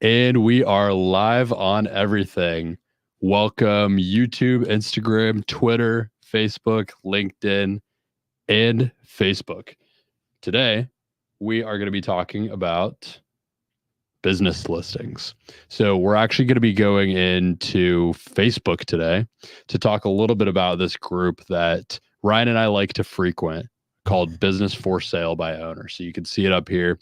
And we are live on everything. Welcome YouTube, Instagram, Twitter, Facebook, LinkedIn, and Facebook. Today, we are going to be talking about business listings. So, we're actually going to be going into Facebook today to talk a little bit about this group that Ryan and I like to frequent called Business for Sale by Owner. So, you can see it up here.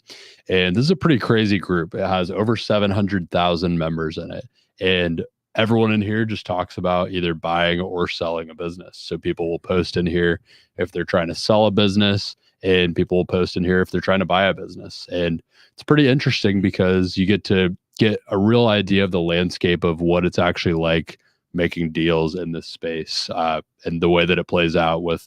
And this is a pretty crazy group. It has over 700,000 members in it. And everyone in here just talks about either buying or selling a business. So, people will post in here if they're trying to sell a business, and people will post in here if they're trying to buy a business. And it's pretty interesting because you get to get a real idea of the landscape of what it's actually like making deals in this space, and the way that it plays out with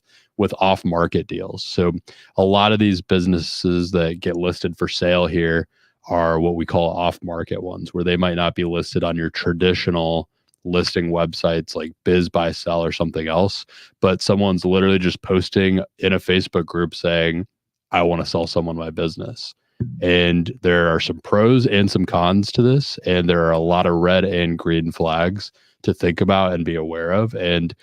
off-market deals. So a lot of these businesses that get listed for sale here are what we call off-market ones, where they might not be listed on your traditional listing websites like BizBuySell or something else, but someone's literally just posting in a Facebook group saying, I want to sell someone my business. And there are some pros and some cons to this, and there are a lot of red and green flags to think about and be aware of. And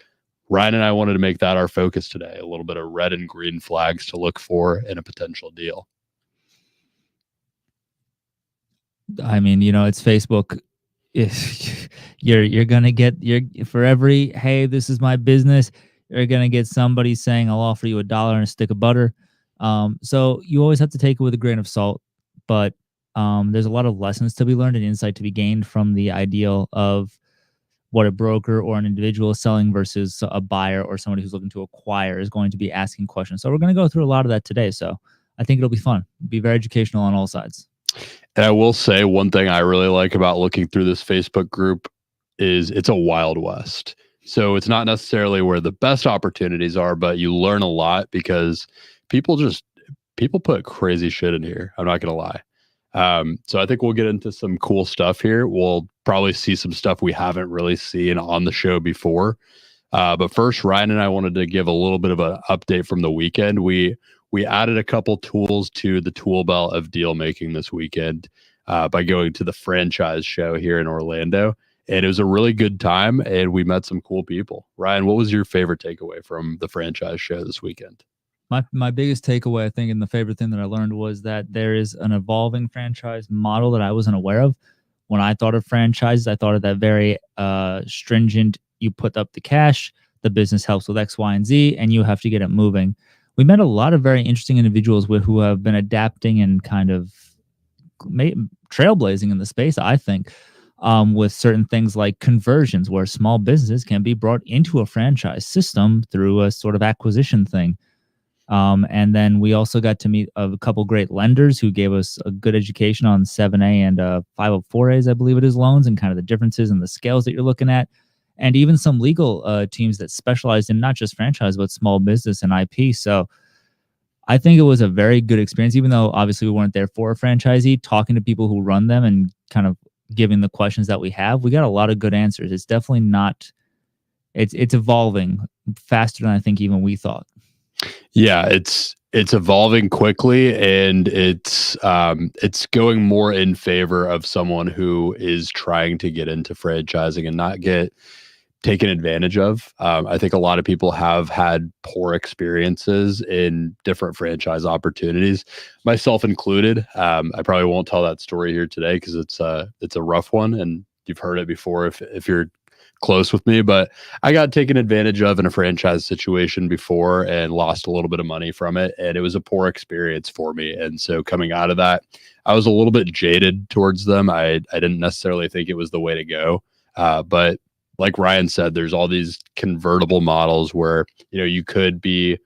Ryan and I wanted to make that our focus today, a little bit of red and green flags to look for in a potential deal. I mean, it's Facebook. You're gonna get for every hey, this is my business, you're gonna get somebody saying I'll offer you $1 and a stick of butter. So you always have to take it with a grain of salt, but there's a lot of lessons to be learned and insight to be gained from the ideal of what a broker or an individual is selling versus a buyer or somebody who's looking to acquire is going to be asking questions. So we're going to go through a lot of that today. So I think it'll be fun, be very educational on all sides. And I will say one thing I really like about looking through this Facebook group is it's a Wild West. So it's not necessarily where the best opportunities are, but you learn a lot because people put crazy shit in here. I'm not going to lie. So I think we'll get into some cool stuff here. We'll probably see some stuff we haven't really seen on the show before. But first, Ryan and I wanted to give a little bit of an update from the weekend. We added a couple tools to the tool belt of deal making this weekend by going to the franchise show here in Orlando. And it was a really good time, and we met some cool people. Ryan, what was your favorite takeaway from the franchise show this weekend? My biggest takeaway, I think, and the favorite thing that I learned was that there is an evolving franchise model that I wasn't aware of. When I thought of franchises, I thought of that very stringent, you put up the cash, the business helps with X, Y, and Z, and you have to get it moving. We met a lot of very interesting individuals who have been adapting and kind of trailblazing in the space, I think, with certain things like conversions, where small businesses can be brought into a franchise system through a sort of acquisition thing. And then we also got to meet a couple great lenders who gave us a good education on 7A and 504As, I believe it is, loans, and kind of the differences and the scales that you're looking at. And even some legal teams that specialized in not just franchise, but small business and IP. So I think it was a very good experience, even though obviously we weren't there for a franchisee. Talking to people who run them and kind of giving the questions that we have, we got a lot of good answers. It's definitely not, it's evolving faster than I think even we thought. Yeah, it's evolving quickly, and it's going more in favor of someone who is trying to get into franchising and not get taken advantage of. I think a lot of people have had poor experiences in different franchise opportunities, myself included. I probably won't tell that story here today because it's a rough one, and you've heard it before if you're close with me, but I got taken advantage of in a franchise situation before and lost a little bit of money from it. And it was a poor experience for me. And so coming out of that, I was a little bit jaded towards them. I didn't necessarily think it was the way to go. But like Ryan said, there's all these convertible models where, you could be,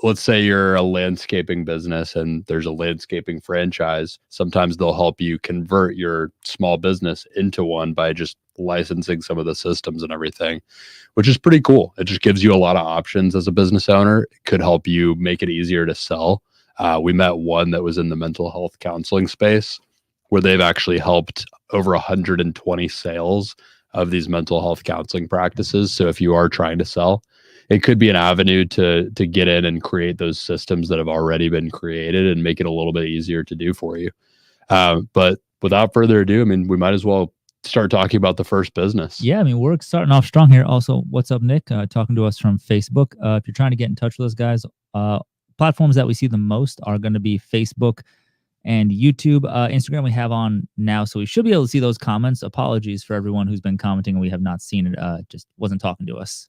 let's say you're a landscaping business and there's a landscaping franchise. Sometimes they'll help you convert your small business into one by just licensing some of the systems and everything, which is pretty cool. It just gives you a lot of options as a business owner. It could help you make it easier to sell. We met one that was in the mental health counseling space where they've actually helped over 120 sales of these mental health counseling practices. So if you are trying to sell, it could be an avenue to get in and create those systems that have already been created and make it a little bit easier to do for you. But without further ado, I mean, we might as well start talking about the first business. Yeah, I mean, we're starting off strong here. Also, what's up, Nick? Talking to us from Facebook. If you're trying to get in touch with us, guys, platforms that we see the most are going to be Facebook and YouTube. Instagram we have on now, so we should be able to see those comments. Apologies for everyone who's been commenting and we have not seen it. Just wasn't talking to us.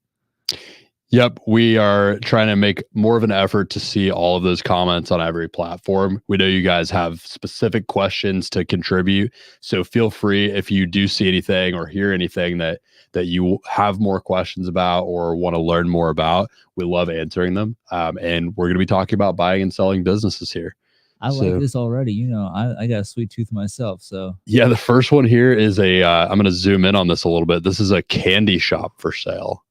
Yep, we are trying to make more of an effort to see all of those comments on every platform. We know you guys have specific questions to contribute, so feel free if you do see anything or hear anything that you have more questions about or want to learn more about. We love answering them, and we're going to be talking about buying and selling businesses here. I like this already. You know, I got a sweet tooth myself. So yeah, the first one here is I'm going to zoom in on this a little bit. This is a candy shop for sale.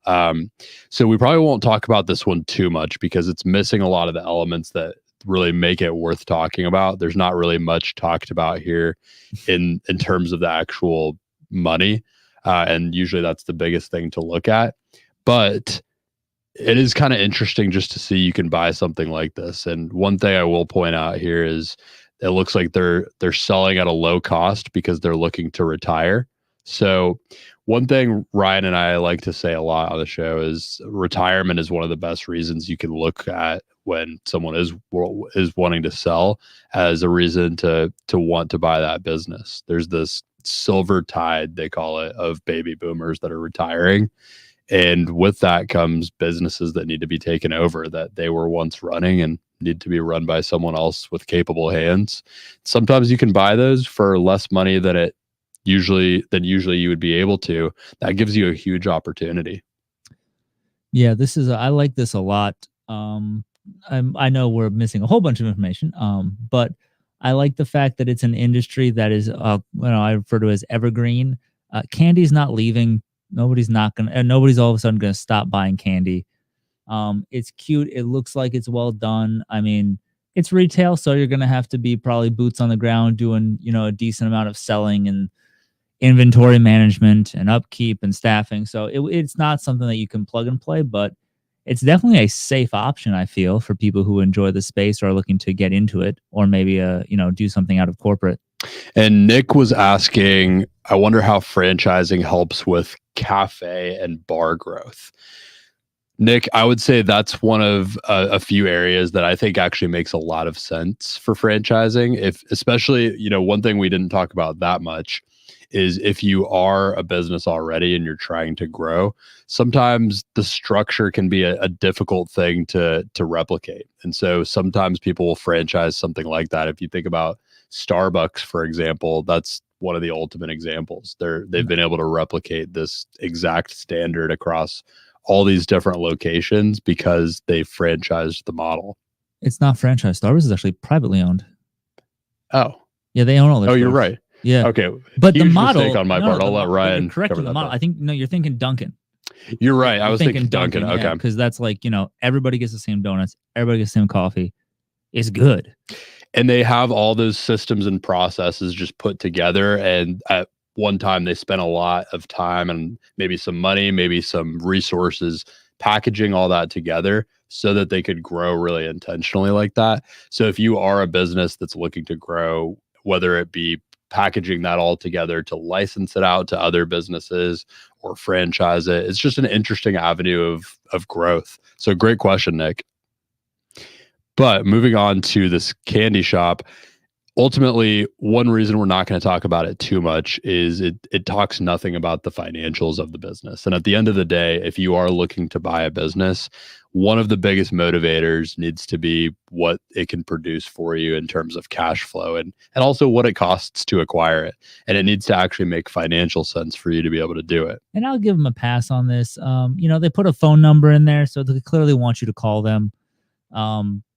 So we probably won't talk about this one too much because it's missing a lot of the elements that really make it worth talking about. There's not really much talked about here in terms of the actual money. And usually that's the biggest thing to look at. But it is kind of interesting just to see you can buy something like this. And one thing I will point out here is it looks like they're selling at a low cost because they're looking to retire. So one thing Ryan and I like to say a lot on the show is retirement is one of the best reasons you can look at when someone is wanting to sell as a reason to want to buy that business. There's this silver tide, they call it, of baby boomers that are retiring. And with that comes businesses that need to be taken over that they were once running and need to be run by someone else with capable hands. Sometimes you can buy those for less money than usually you would be able to. That gives you a huge opportunity. Yeah, I like this a lot. I know we're missing a whole bunch of information, but I like the fact that it's an industry that is, I refer to as evergreen. Candy's not leaving. Nobody's all of a sudden going to stop buying candy. It's cute. It looks like it's well done. I mean, it's retail, so you're going to have to be probably boots on the ground doing, a decent amount of selling and inventory management and upkeep and staffing. So it's not something that you can plug and play, but it's definitely a safe option, I feel, for people who enjoy the space or are looking to get into it or maybe, do something out of corporate. And Nick was asking, I wonder how franchising helps with cafe and bar growth. Nick, I would say that's one of a few areas that I think actually makes a lot of sense for franchising. Especially, one thing we didn't talk about that much is if you are a business already and you're trying to grow, sometimes the structure can be a difficult thing to replicate. And so sometimes people will franchise something like that. If you think about Starbucks, for example, that's one of the ultimate examples. They've been able to replicate this exact standard across all these different locations because they franchised the model. It's not franchise. Starbucks is actually privately owned. Oh. Yeah, they own all their stores. You're right. Yeah. Okay. But huge the model mistake on my part. I'll let Ryan correct cover the that. model. I think you're thinking Dunkin'. You're right. I was thinking Dunkin'. Okay. Because that's like, everybody gets the same donuts, everybody gets the same coffee. It's good. And they have all those systems and processes just put together. And at one time, they spent a lot of time and maybe some money, maybe some resources, packaging all that together so that they could grow really intentionally like that. So if you are a business that's looking to grow, whether it be packaging that all together to license it out to other businesses or franchise it, it's just an interesting avenue of growth. So great question, Nick. But moving on to this candy shop, ultimately, one reason we're not going to talk about it too much is it talks nothing about the financials of the business. And at the end of the day, if you are looking to buy a business, one of the biggest motivators needs to be what it can produce for you in terms of cash flow and also what it costs to acquire it. And it needs to actually make financial sense for you to be able to do it. And I'll give them a pass on this. They put a phone number in there, so they clearly want you to call them.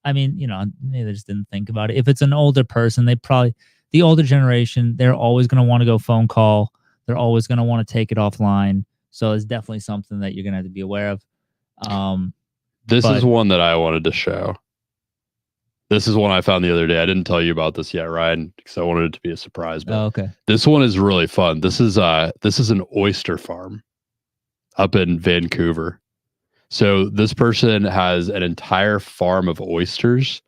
I mean, maybe they just didn't think about it. If it's an older person, the older generation, they're always going to want to go phone call. They're always going to want to take it offline. So it's definitely something that you're going to have to be aware of. This is one that I wanted to show. This is one I found the other day. I didn't tell you about this yet, Ryan, because I wanted it to be a surprise. But okay. This one is really fun. This is an oyster farm up in Vancouver. So this person has an entire farm of oysters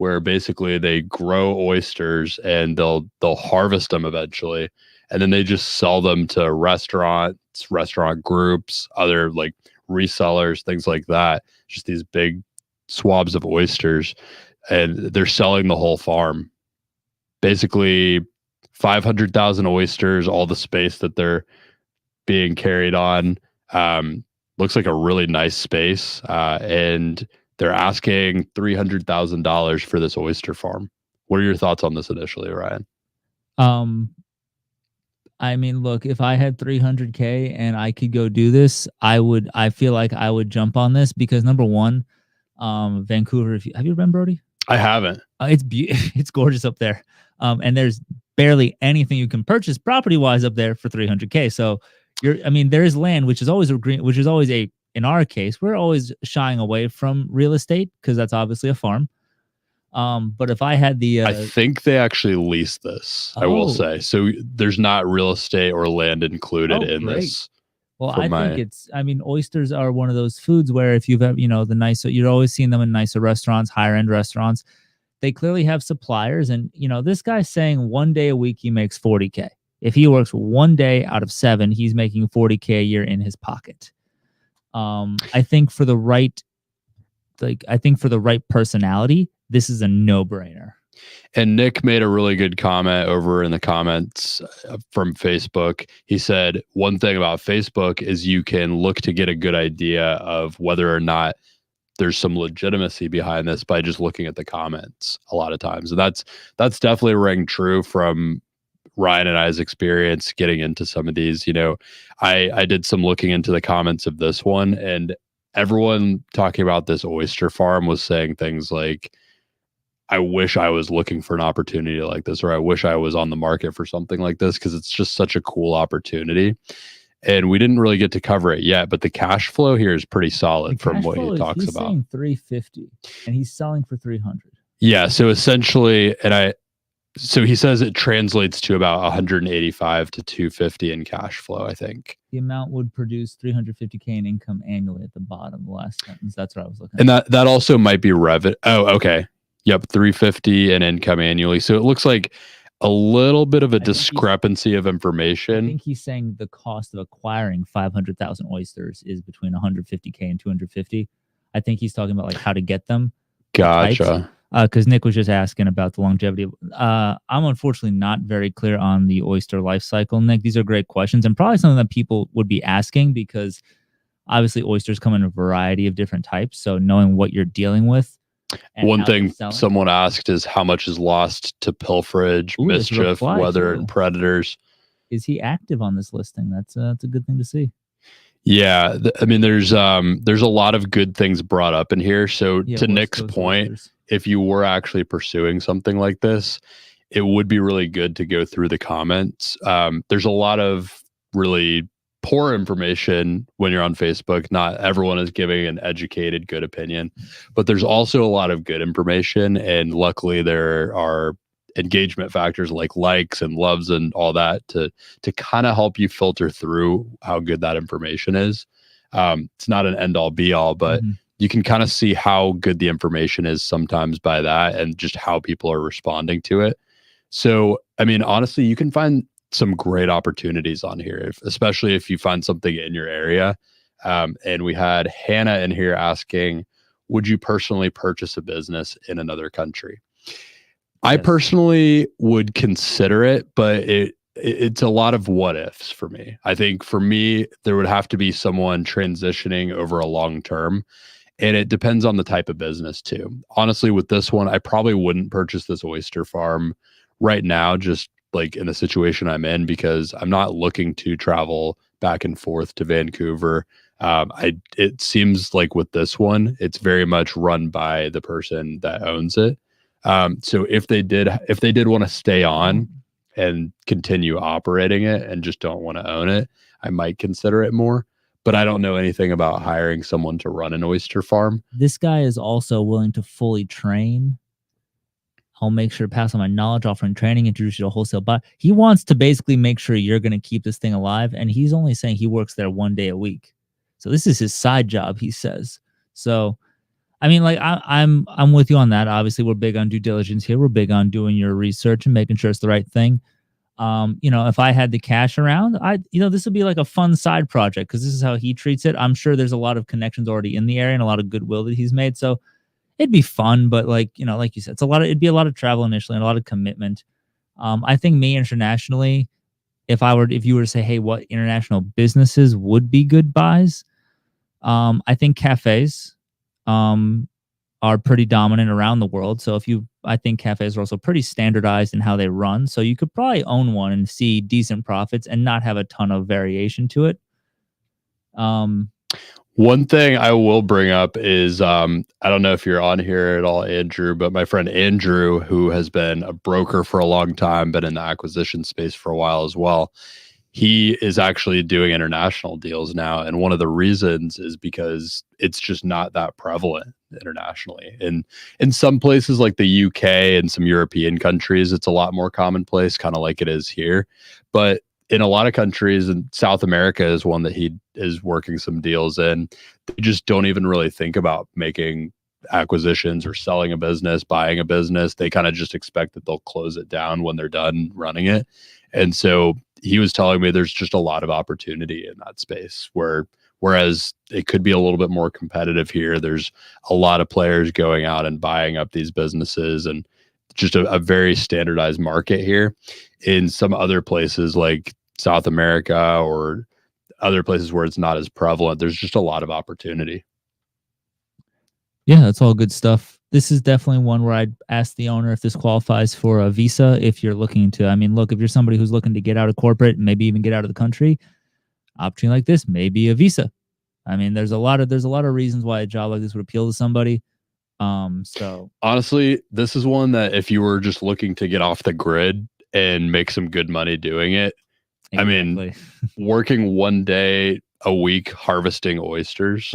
where basically they grow oysters and they'll harvest them eventually, and then they just sell them to restaurants, restaurant groups, other like resellers, things like that. Just these big swabs of oysters, and they're selling the whole farm. Basically 500,000 oysters, all the space that they're being carried on. Looks like a really nice space. And they're asking $300,000 for this oyster farm. What are your thoughts on this initially, Ryan? I mean, look, if I had 300K and I could go do this, I feel like I would jump on this because number one, Vancouver, have you been, Brody? I haven't. It's gorgeous up there. And there's barely anything you can purchase property wise up there for 300K. So there is land, which is always in our case, we're always shying away from real estate because that's obviously a farm. But if I had I think they actually lease this, I will say. So there's not real estate or land included in this. Well, oysters are one of those foods where if you've, you're always seeing them in nicer restaurants, higher end restaurants. They clearly have suppliers. And, this guy's saying 1 day a week, he makes 40K. If he works 1 day out of 7, he's making 40K a year in his pocket. I think for the right personality, this is a no-brainer. And Nick made a really good comment over in the comments from Facebook. He said, one thing about Facebook is you can look to get a good idea of whether or not there's some legitimacy behind this by just looking at the comments a lot of times. And that's definitely ring true from Ryan and I's experience getting into some of these. I did some looking into the comments of this one, and everyone talking about this oyster farm was saying things like, I wish I was looking for an opportunity like this, or I wish I was on the market for something like this, because it's just such a cool opportunity. And we didn't really get to cover it yet, but the cash flow here is pretty solid from what he talks about. He's saying 350 and he's selling for 300. Yeah. So essentially, so he says it translates to about 185 to 250 in cash flow, I think. The amount would produce 350K in income annually at the bottom, the last sentence. That's what I was looking at. And that also might be revenue. Oh, okay. Yep, 350 in income annually. So it looks like a little bit of a discrepancy of information. I think he's saying the cost of acquiring 500,000 oysters is between 150K and 250. I think he's talking about like how to get them. Gotcha. Because Nick was just asking about the longevity. I'm unfortunately not very clear on the oyster life cycle, Nick. These are great questions and probably something that people would be asking because obviously oysters come in a variety of different types. So knowing what you're dealing with. One thing someone asked is how much is lost to pilferage, mischief, weather, and predators. Is he active on this listing? That's a good thing to see. Yeah, there's a lot of good things brought up in here. So to Nick's point, if you were actually pursuing something like this, it would be really good to go through the comments. There's a lot of really poor information when you're on Facebook. Not everyone is giving an educated, good opinion, but there's also a lot of good information. And luckily there are engagement factors like likes and loves and all that to kind of help you filter through how good that information is. It's not an end all be all, but you can kind of see how good the information is sometimes by that and just how people are responding to it. So, honestly, you can find some great opportunities on here, especially if you find something in your area. And we had Hannah in here asking, would you personally purchase a business in another country? Yes. I personally would consider it, but it's a lot of what ifs for me. I think for me, there would have to be someone transitioning over a long term. And it depends on the type of business too. Honestly, with this one, I probably wouldn't purchase this oyster farm right now, just like in the situation I'm in, because I'm not looking to travel back and forth to Vancouver. It seems like with this one, it's very much run by the person that owns it. So if they did want to stay on and continue operating it and just don't want to own it, I might consider it more. But I don't know anything about hiring someone to run an oyster farm. This guy is also willing to fully train. I'll make sure to pass on my knowledge, offering training, introduce you to a wholesale buy. He wants to basically make sure you're going to keep this thing alive. And he's only saying he works there 1 day a week. So this is his side job, he says. So, I mean, like I'm with you on that. Obviously, we're big on due diligence here. We're big on doing your research and making sure it's the right thing. If I had the cash around, this would be like a fun side project because this is how he treats it. I'm sure there's a lot of connections already in the area and a lot of goodwill that he's made. So it'd be fun, but like you said, it'd be a lot of travel initially and a lot of commitment. I think me internationally, if you were to say, hey, what international businesses would be good buys? I think cafes, are pretty dominant around the world. So I think cafes are also pretty standardized in how they run. So you could probably own one and see decent profits and not have a ton of variation to it. One thing I will bring up is I don't know if you're on here at all, Andrew, but my friend Andrew, who has been a broker for a long time, been in the acquisition space for a while as well. He is actually doing international deals now. And one of the reasons is because it's just not that prevalent internationally. And in some places like the UK and some European countries, it's a lot more commonplace, kind of like it is here. But in a lot of countries, and South America is one that he is working some deals in, they just don't even really think about making acquisitions or selling a business, buying a business. They kind of just expect that they'll close it down when they're done running it. And so he was telling me there's just a lot of opportunity in that space whereas it could be a little bit more competitive here. There's a lot of players going out and buying up these businesses and just a very standardized market here. In some other places like South America or other places where it's not as prevalent, there's just a lot of opportunity. Yeah, that's all good stuff. This is definitely one where I'd ask the owner if this qualifies for a visa. If you're looking to, if you're somebody who's looking to get out of corporate, maybe even get out of the country, opportunity like this may be a visa. There's a lot of reasons why a job like this would appeal to somebody. So honestly, this is one that if you were just looking to get off the grid and make some good money doing it, exactly. Working one day a week harvesting oysters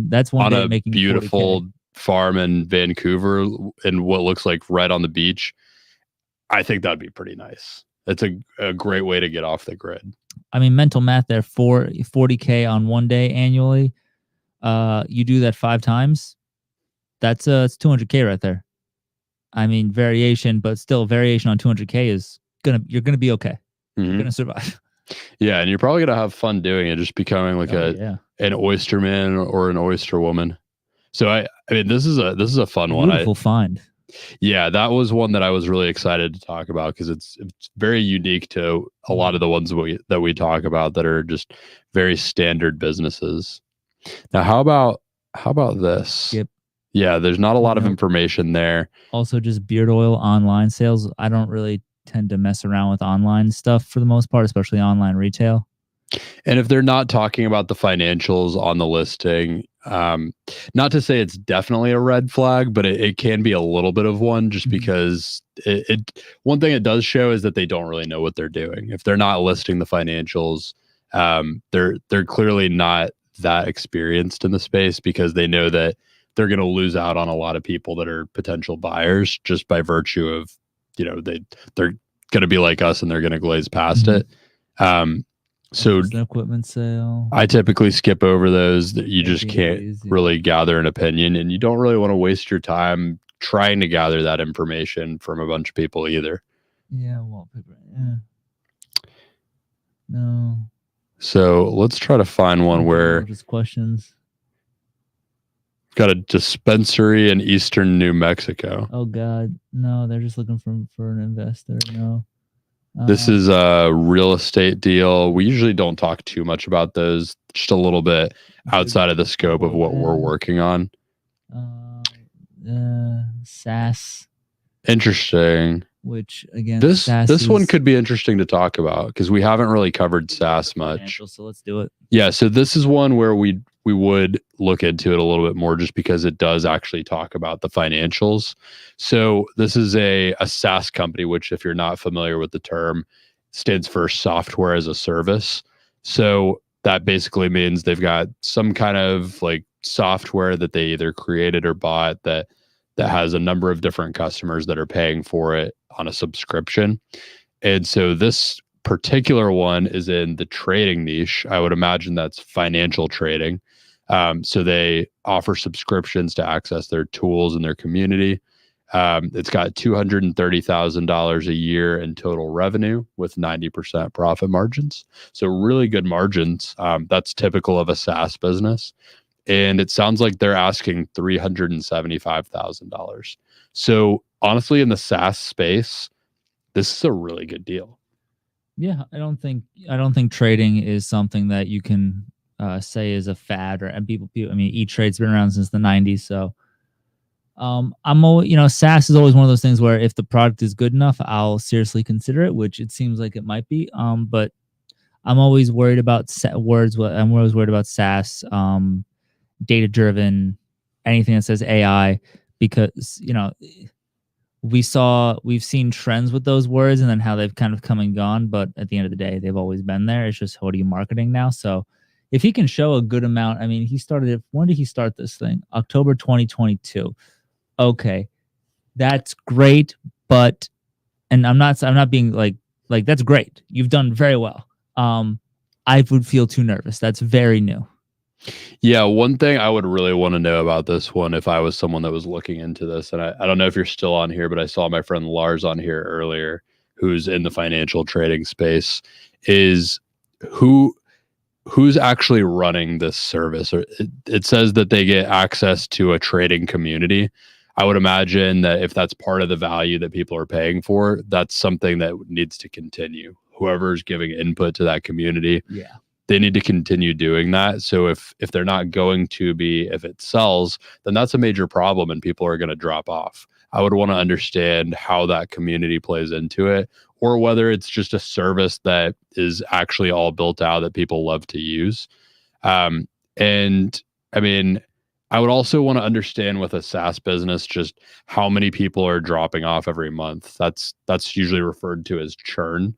that's one on day a making beautiful 40K. Farm in Vancouver and what looks like right on the beach. I think that'd be pretty nice. It's a great way to get off the grid. Mental math there, 40K on one day annually. You do that 5 times. That's it's 200K right there. Variation, but still variation on 200K is you're gonna be okay. Mm-hmm. You're gonna survive. Yeah, and you're probably gonna have fun doing it, just becoming like an oysterman or an oyster woman. So this is a fun one. Beautiful find. Yeah, that was one that I was really excited to talk about because it's very unique to a lot of the ones that we talk about that are just very standard businesses. Now, how about this? Yep. Yeah, there's not a lot of information there. Also, just beard oil online sales. I don't really tend to mess around with online stuff for the most part, especially online retail. And if they're not talking about the financials on the listing, not to say it's definitely a red flag, but it can be a little bit of one just because one thing it does show is that they don't really know what they're doing. If they're not listing the financials, they're clearly not that experienced in the space because they know that they're going to lose out on a lot of people that are potential buyers just by virtue of, they're going to be like us and they're going to glaze past it. So an equipment sale. I typically skip over those that you just can't really gather an opinion, and you don't really want to waste your time trying to gather that information from a bunch of people either. Yeah, wallpaper. Yeah. No. So let's try to find one where just questions. Got a dispensary in eastern New Mexico. Oh God, no! They're just looking for an investor. No. This is a real estate deal. We usually don't talk too much about those, just a little bit outside of the scope of what we're working on. SaaS. Interesting. Which again, this one could be interesting to talk about because we haven't really covered SaaS much. So let's do it. Yeah, so this is one where we would look into it a little bit more just because it does actually talk about the financials. So this is a SaaS company, which if you're not familiar with the term, stands for software as a service. So that basically means they've got some kind of like software that they either created or bought that has a number of different customers that are paying for it on a subscription. And so this particular one is in the trading niche. I would imagine that's financial trading. So they offer subscriptions to access their tools in their community. It's got $230,000 a year in total revenue with 90% profit margins. So really good margins. That's typical of a SaaS business. And it sounds like they're asking $375,000. So honestly, in the SaaS space, this is a really good deal. Yeah, I don't think trading is something that you can say is a fad or and people. I mean, E-Trade's been around since the '90s, so I'm always, SaaS is always one of those things where if the product is good enough, I'll seriously consider it, which it seems like it might be. But I'm always worried about I'm always worried about SaaS, data driven, anything that says AI, because we've seen trends with those words and then how they've kind of come and gone, but at the end of the day, they've always been there. It's just, what are you marketing now? So if he can show a good amount, I mean, he started it. When did he start this thing? October 2022. Okay, that's great, but, and I'm not being like that's great. You've done very well. I would feel too nervous. That's very new. Yeah, one thing I would really want to know about this one if I was someone that was looking into this, and I don't know if you're still on here, but I saw my friend Lars on here earlier, who's in the financial trading space, is who's actually running this service. Or it says that they get access to a trading community. I would imagine that if that's part of the value that people are paying for, that's something that needs to continue. Whoever's giving input to that community, Yeah. they need to continue doing that. So if they're not going to be, if it sells, then that's a major problem and people are going to drop off. I would want to understand how that community plays into it, or whether it's just a service that is actually all built out that people love to use. And I mean, I would also want to understand with a SaaS business just how many people are dropping off every month. That's usually referred to as churn.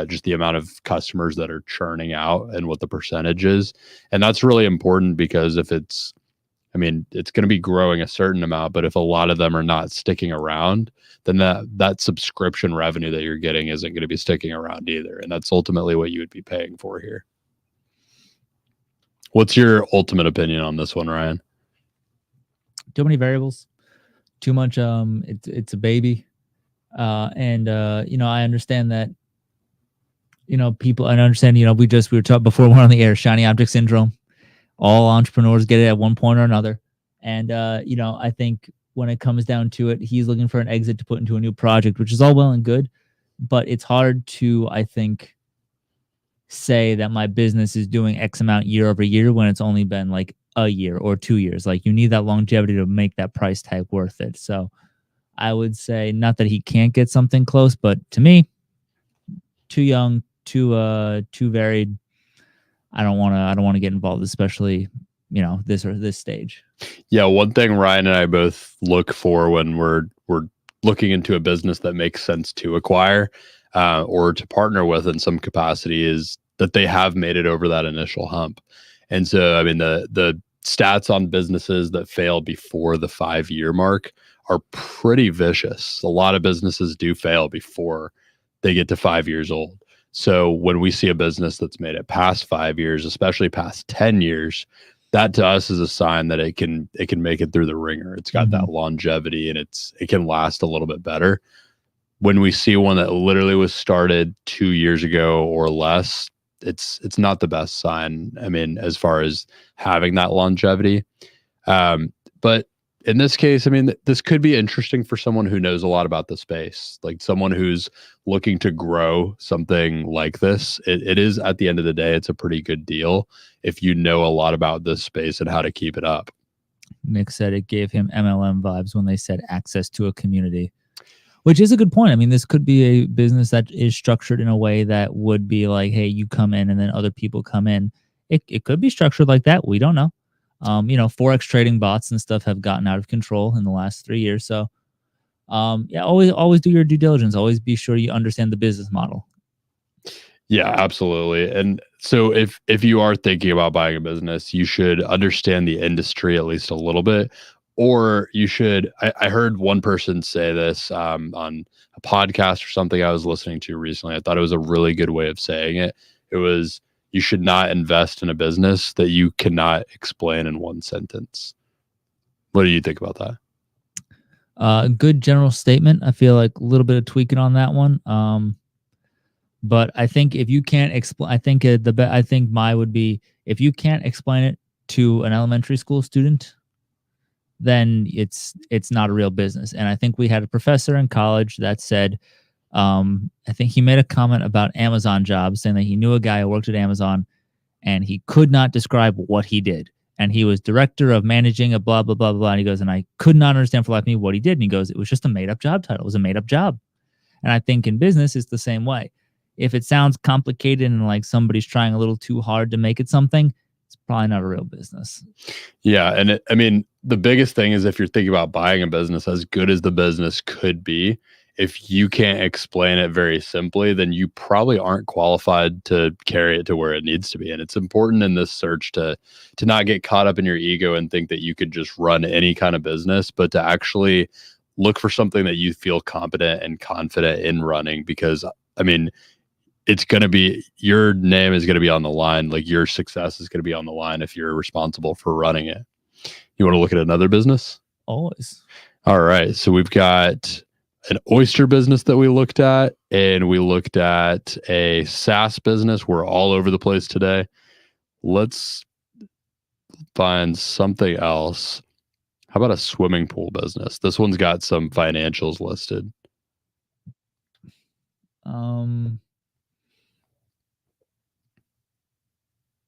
Just the amount of customers that are churning out and what the percentage is. And that's really important because if it's going to be growing a certain amount, but if a lot of them are not sticking around, then that subscription revenue that you're getting isn't going to be sticking around either. And that's ultimately what you would be paying for here. What's your ultimate opinion on this one, Ryan? Too many variables, too much. It's a baby. And I understand that, people, I understand, we were talking before we went on the air, shiny object syndrome. All entrepreneurs get it at one point or another. And, I think when it comes down to it, he's looking for an exit to put into a new project, which is all well and good, but it's hard to, I think, say that my business is doing X amount year over year when it's only been like a year or 2 years. Like, you need that longevity to make that price tag worth it. So I would say, not that he can't get something close, but to me, too young, too varied. I don't want to get involved, especially this stage. Yeah, one thing Ryan and I both look for when we're looking into a business that makes sense to acquire or to partner with in some capacity is that they have made it over that initial hump. And so, I mean, the stats on businesses that fail before the 5-year mark are pretty vicious. A lot of businesses do fail before they get to 5 years old. So when we see a business that's made it past 5 years, especially past 10 years, that to us is a sign that it can make it through the ringer. It's got that longevity and it can last a little bit better. When we see one that literally was started 2 years ago or less, it's not the best sign. I mean, as far as having that longevity. But in this case, I mean, this could be interesting for someone who knows a lot about the space, like someone who's looking to grow something like this. It is, at the end of the day, it's a pretty good deal if you know a lot about this space and how to keep it up. Nick said it gave him MLM vibes when they said access to a community, which is a good point. I mean, this could be a business that is structured in a way that would be like, hey, you come in and then other people come in. It could be structured like that. We don't know. Forex trading bots and stuff have gotten out of control in the last 3 years. So, always do your due diligence. Always be sure you understand the business model. Yeah, absolutely. And so if you are thinking about buying a business, you should understand the industry at least a little bit, or you should, I heard one person say this on a podcast or something I was listening to recently. I thought it was a really good way of saying it. It was, you should not invest in a business that you cannot explain in one sentence. What do you think about that? Good general statement. I feel like a little bit of tweaking on that one. But I think if you can't explain, I think I think my would be, if you can't explain it to an elementary school student, then it's not a real business. And I think we had a professor in college that said, I think he made a comment about Amazon jobs, saying that he knew a guy who worked at Amazon and he could not describe what he did. And he was director of managing a blah, blah, blah, blah. And he goes, and I could not understand for the life of me what he did. And he goes, it was just a made up job title. It was a made up job. And I think in business, it's the same way. If it sounds complicated and like somebody's trying a little too hard to make it something, it's probably not a real business. Yeah. And I mean, the biggest thing is if you're thinking about buying a business, as good as the business could be, if you can't explain it very simply, then you probably aren't qualified to carry it to where it needs to be. And it's important in this search to not get caught up in your ego and think that you could just run any kind of business, but to actually look for something that you feel competent and confident in running. Because I mean, it's going to be, your name is going to be on the line. Like, your success is going to be on the line if you're responsible for running it. You want to look at another business? Always. All right. So we've got an oyster business that we looked at, and we looked at a SaaS business. We're all over the place today. Let's find something else. How about a swimming pool business? This one's got some financials listed.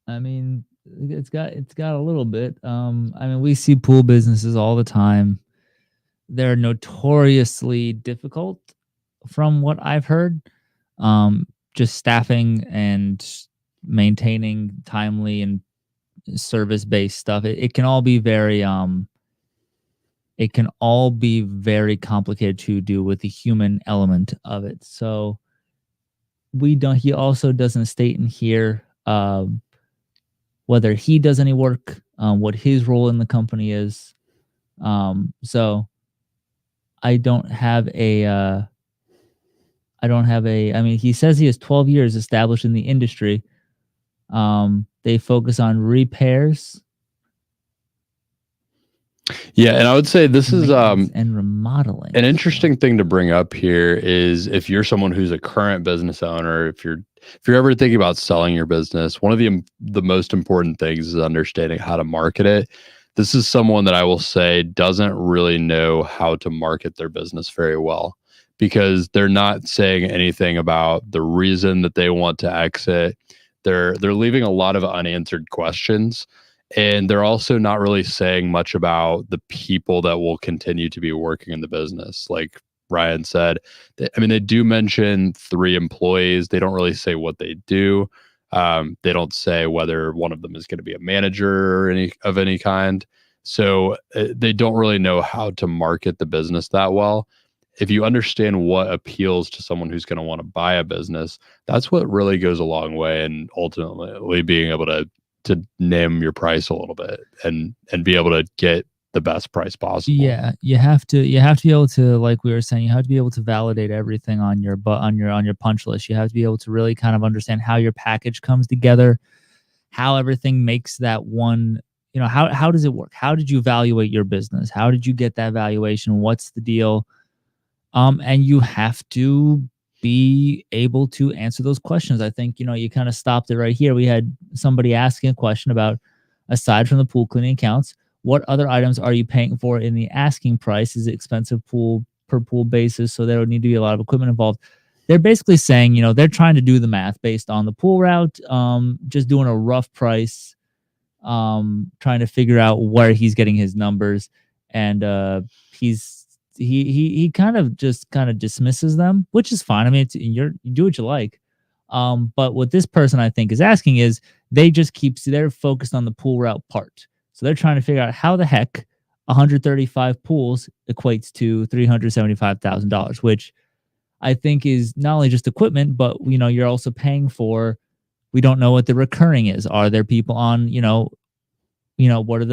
I mean, it's got a little bit. I mean, we see pool businesses all the time. They're notoriously difficult from what I've heard. Just staffing and maintaining timely and service-based stuff. It can all be very complicated to do with the human element of it. So he also doesn't state in here whether he does any work, what his role in the company is. So I don't have a, I mean, he says he has 12 years established in the industry. They focus on repairs. Yeah, and I would say this is and remodeling. An interesting thing to bring up here is, if you're someone who's a current business owner, if you're ever thinking about selling your business, one of the most important things is understanding how to market it. This is someone that I will say doesn't really know how to market their business very well, because they're not saying anything about the reason that they want to exit. They're leaving a lot of unanswered questions. And they're also not really saying much about the people that will continue to be working in the business. Like Ryan said, they do mention 3 employees. They don't really say what they do. They don't say whether one of them is going to be a manager or any kind. So they don't really know how to market the business that well. If you understand what appeals to someone who's going to want to buy a business, that's what really goes a long way in ultimately being able to name your price a little bit and be able to get the best price possible. Yeah, you have to be able to, like we were saying, you have to be able to validate everything on your punch list. You have to be able to really kind of understand how your package comes together, how everything makes that one, how does it work? How did you evaluate your business? How did you get that valuation? What's the deal? And you have to be able to answer those questions. I think, you kind of stopped it right here. We had somebody asking a question about, aside from the pool cleaning accounts, what other items are you paying for in the asking price? Is it expensive pool per pool basis? So there would need to be a lot of equipment involved. They're basically saying, they're trying to do the math based on the pool route, just doing a rough price, trying to figure out where he's getting his numbers. And he kind of dismisses them, which is fine. I mean, you do what you like. But what this person, I think, is asking is, they're focused on the pool route part. So they're trying to figure out how the heck 135 pools equates to $375,000, which I think is not only just equipment, but you're also paying for. We don't know what the recurring is. Are there people on, what are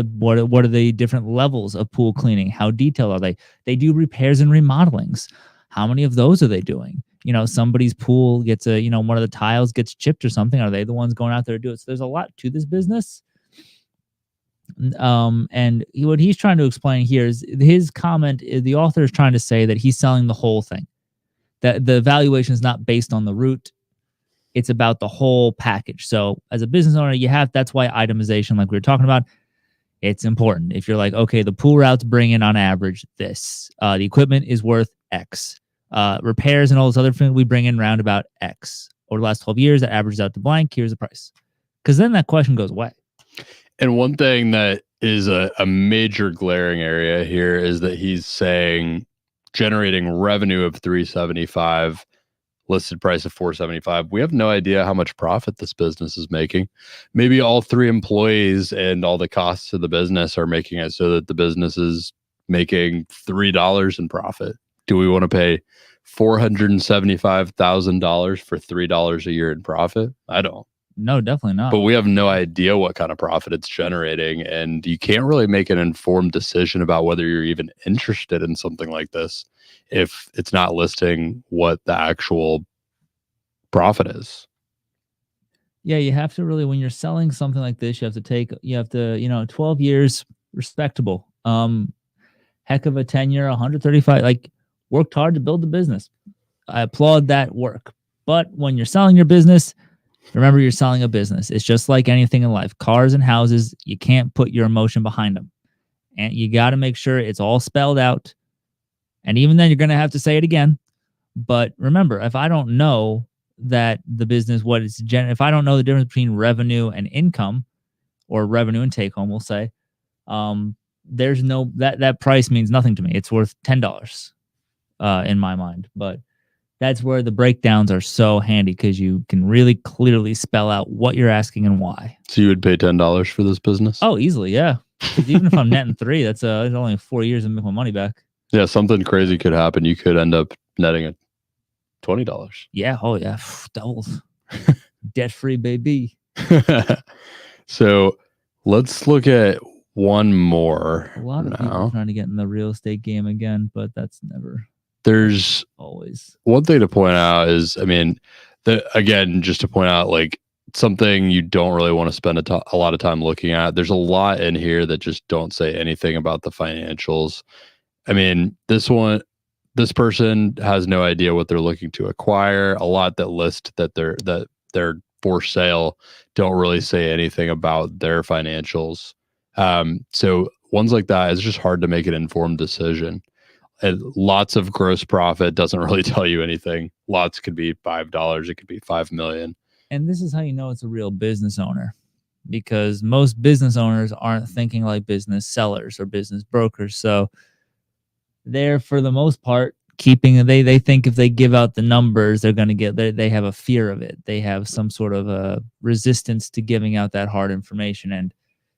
the different levels of pool cleaning? How detailed are they? They do repairs and remodelings. How many of those are they doing? somebody's pool gets one of the tiles gets chipped or something. Are they the ones going out there to do it? So there's a lot to this business. And what he's trying to explain here is his comment. The author is trying to say that he's selling the whole thing, that the valuation is not based on the root. It's about the whole package. So as a business owner, that's why itemization, like we were talking about, it's important. If you're like, okay, the pool routes bring in on average this, the equipment is worth X, repairs and all those other things we bring in round about X. Over the last 12 years, that averages out to blank. Here's the price. Because then that question goes away. And one thing that is a major glaring area here is that he's saying generating revenue of 375, listed price of 475. We have no idea how much profit this business is making. Maybe all 3 employees and all the costs of the business are making it so that the business is making $3 in profit. Do we want to pay $475,000 for $3 a year in profit? I don't. No, definitely not. But we have no idea what kind of profit it's generating, and you can't really make an informed decision about whether you're even interested in something like this if it's not listing what the actual profit is. Yeah, you have to really, when you're selling something like this, you have to 12 years, respectable. Heck of a tenure, 135, like worked hard to build the business. I applaud that work. But when you're selling your business, remember, you're selling a business. It's just like anything in life. Cars and houses, you can't put your emotion behind them. And you got to make sure it's all spelled out. And even then, you're going to have to say it again. But remember, if I don't know that the business, if I don't know the difference between revenue and income, or revenue and take home, we'll say, there's no, that price means nothing to me. It's worth $10 in my mind. But that's where the breakdowns are so handy, because you can really clearly spell out what you're asking and why. So you would pay $10 for this business? Oh, easily, yeah. Even if I'm netting 3, that's it's only 4 years and make my money back. Yeah, something crazy could happen. You could end up netting at $20. Yeah, oh yeah, doubles. Debt-free, baby. So let's look at one more. A lot of people trying to get in the real estate game again, but that's never. There's always one thing to point out is, again, just to point out, like, something you don't really want to spend a lot of time looking at. There's a lot in here that just don't say anything about the financials. This person has no idea what they're looking to acquire. A lot that list that they're for sale don't really say anything about their financials. So ones like that, it's just hard to make an informed decision. And lots of gross profit doesn't really tell you anything. Lots could be $5. It could be 5 million. And this is how you know it's a real business owner, because most business owners aren't thinking like business sellers or business brokers. So they're, for the most part, they think if they give out the numbers, they're going to get, they have a fear of it. They have some sort of a resistance to giving out that hard information. And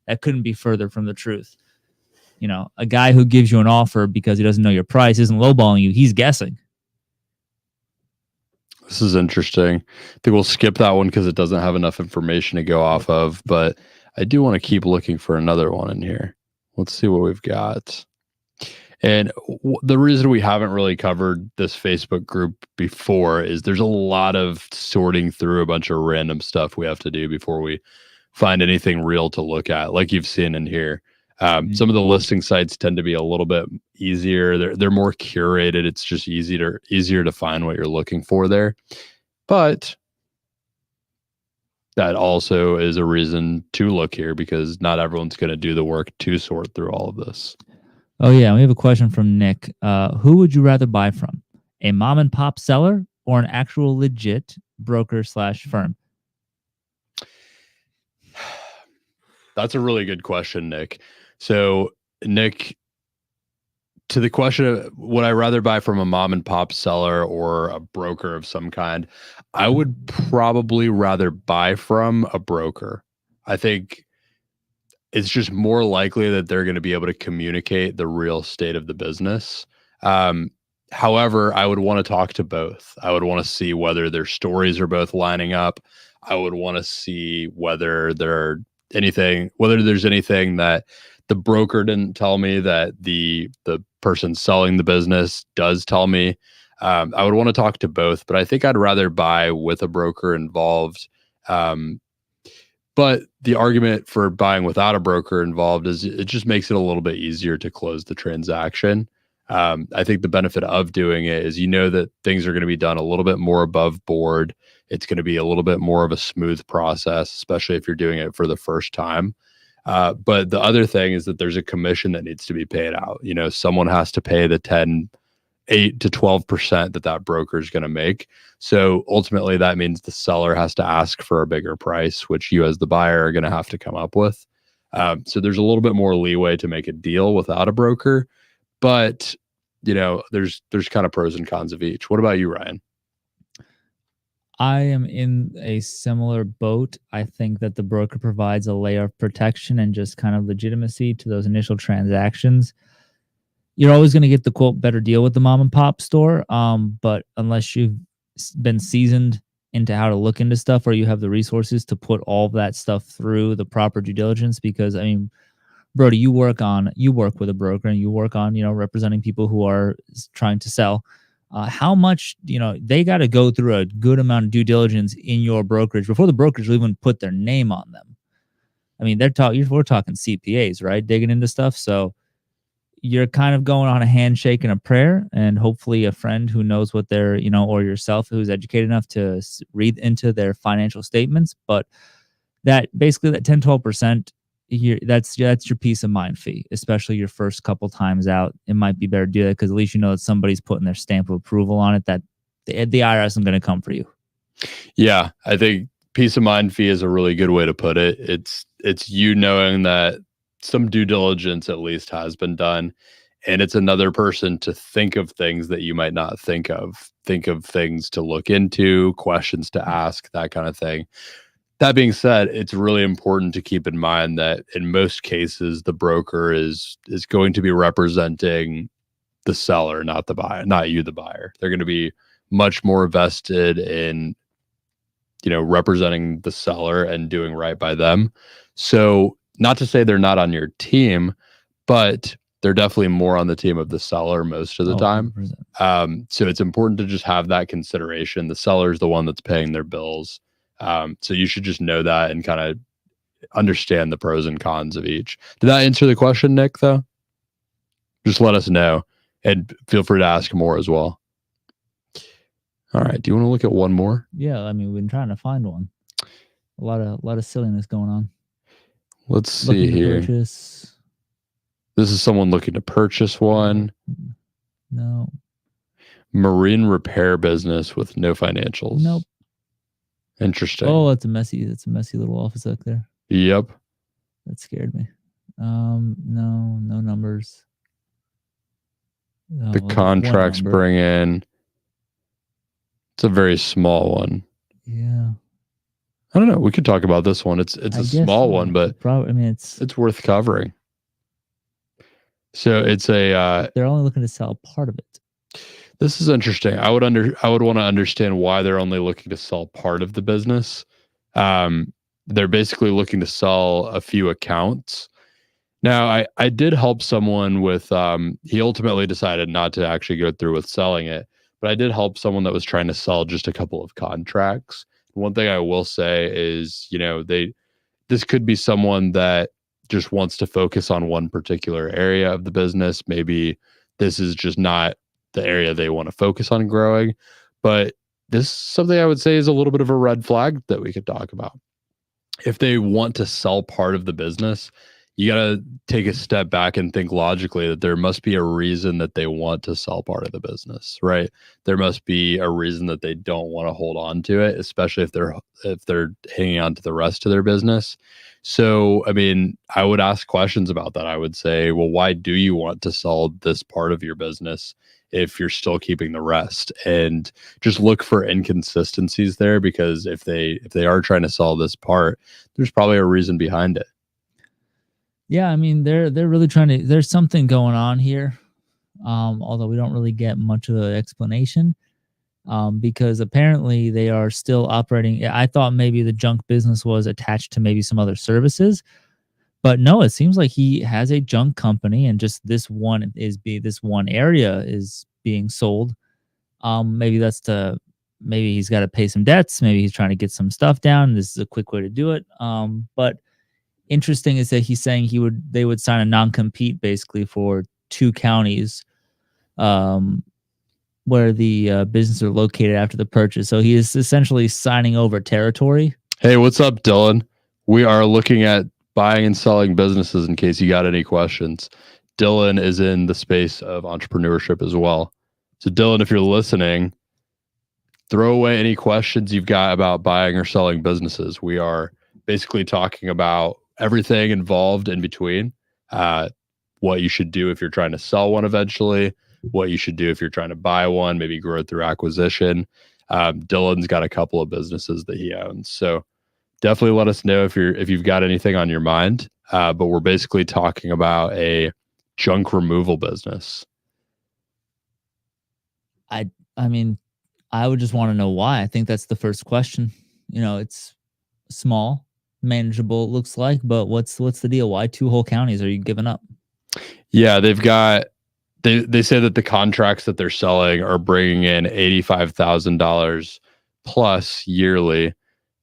that couldn't be further from the truth. A guy who gives you an offer because he doesn't know your price isn't lowballing you. He's guessing. This is interesting. I think we'll skip that one because it doesn't have enough information to go off of, but I do want to keep looking for another one in here. Let's see what we've got. And the reason we haven't really covered this Facebook group before is there's a lot of sorting through a bunch of random stuff we have to do before we find anything real to look at, like you've seen in here. Some of the listing sites tend to be a little bit easier. They're more curated. It's just easier to find what you're looking for there. But that also is a reason to look here, because not everyone's going to do the work to sort through all of this. Oh yeah, we have a question from Nick. Who would you rather buy from? A mom and pop seller or an actual legit broker/firm? That's a really good question, Nick. So, Nick, to the question of would I rather buy from a mom and pop seller or a broker of some kind, I would probably rather buy from a broker. I think it's just more likely that they're going to be able to communicate the real state of the business. However, I would want to talk to both. I would want to see whether their stories are both lining up. I would want to see whether there's anything that the broker didn't tell me that the person selling the business does tell me. I would want to talk to both, but I think I'd rather buy with a broker involved. But the argument for buying without a broker involved is it just makes it a little bit easier to close the transaction. I think the benefit of doing it is that things are going to be done a little bit more above board. It's going to be a little bit more of a smooth process, especially if you're doing it for the first time. But the other thing is that there's a commission that needs to be paid out. Someone has to pay the 8 to 12% that broker is going to make. So ultimately, that means the seller has to ask for a bigger price, which you as the buyer are going to have to come up with. So there's a little bit more leeway to make a deal without a broker, but there's kind of pros and cons of each. What about you, Ryan? I am in a similar boat. I think that the broker provides a layer of protection and just kind of legitimacy to those initial transactions. You're always going to get the quote better deal with the mom and pop store. But unless you've been seasoned into how to look into stuff, or you have the resources to put all of that stuff through the proper due diligence, because Brody, you work with a broker and you work on, representing people who are trying to sell. How much, they got to go through a good amount of due diligence in your brokerage before the brokerage will even put their name on them. We're talking CPAs, right? Digging into stuff. So you're kind of going on a handshake and a prayer, and hopefully a friend who knows what they're, or yourself who's educated enough to read into their financial statements. But that basically that 10-12%, that's your peace of mind fee, especially your first couple times out. It might be better to do that because at least that somebody's putting their stamp of approval on it, that the IRS isn't going to come for you. Yeah, I think peace of mind fee is a really good way to put it. It's you knowing that some due diligence at least has been done, and it's another person to think of things that you might not think of things to look into, questions to ask, that kind of thing. That being said, it's really important to keep in mind that in most cases, the broker is going to be representing the seller, not the buyer, not you, the buyer. They're going to be much more vested in, representing the seller and doing right by them. So not to say they're not on your team, but they're definitely more on the team of the seller most of the time. So it's important to just have that consideration. The seller is the one that's paying their bills. So you should just know that and kind of understand the pros and cons of each. Did that answer the question, Nick, though? Just let us know, and feel free to ask more as well. All right. Do you want to look at one more? Yeah. We've been trying to find one. A lot of silliness going on. Let's see here. This is someone looking to purchase one. No. Marine repair business with no financials. Nope. Interesting. Oh, it's a messy little office up there. Yep. That scared me. No numbers. The contracts bring in. It's a very small one. Yeah. I don't know. We could talk about this one. It's a small one, but it's worth covering. So it's a. They're only looking to sell part of it. This is interesting. I would want to understand why they're only looking to sell part of the business. They're basically looking to sell a few accounts. Now, I did help someone with. He ultimately decided not to actually go through with selling it, but I did help someone that was trying to sell just a couple of contracts. One thing I will say is, this could be someone that just wants to focus on one particular area of the business. Maybe this is just not the area they want to focus on growing, but this is something I would say is a little bit of a red flag that we could talk about. If they want to sell part of the business, you got to take a step back and think logically that there must be a reason that they want to sell part of the business, right? There must be a reason that they don't want to hold on to it, especially if they're hanging on to the rest of their business. So, I would ask questions about that. I would say, well, why do you want to sell this part of your business if you're still keeping the rest? And just look for inconsistencies there, because if they are trying to sell this part, there's probably a reason behind it. Yeah, they're really trying to. There's something going on here, although we don't really get much of the explanation, because apparently they are still operating. I thought maybe the junk business was attached to maybe some other services, but no, it seems like he has a junk company, and just this one area is being sold. Maybe maybe he's got to pay some debts. Maybe he's trying to get some stuff down. This is a quick way to do it. But interesting is that he's saying they would sign a non-compete basically for 2 counties where the businesses are located after the purchase. So he is essentially signing over territory. Hey, what's up, Dylan? We are looking at buying and selling businesses in case you got any questions. Dylan is in the space of entrepreneurship as well. So Dylan, if you're listening, throw away any questions you've got about buying or selling businesses. We are basically talking about everything involved in between. What you should do if you're trying to sell one eventually, what you should do if you're trying to buy one, maybe grow through acquisition. Dylan's got a couple of businesses that he owns. So definitely let us know if you've got anything on your mind. But we're basically talking about a junk removal business. I mean, I would just want to know why. I think that's the first question. It's small, manageable, it looks like, but what's the deal? Why 2 whole counties are you giving up? Yeah, they say that the contracts that they're selling are bringing in $85,000 plus yearly,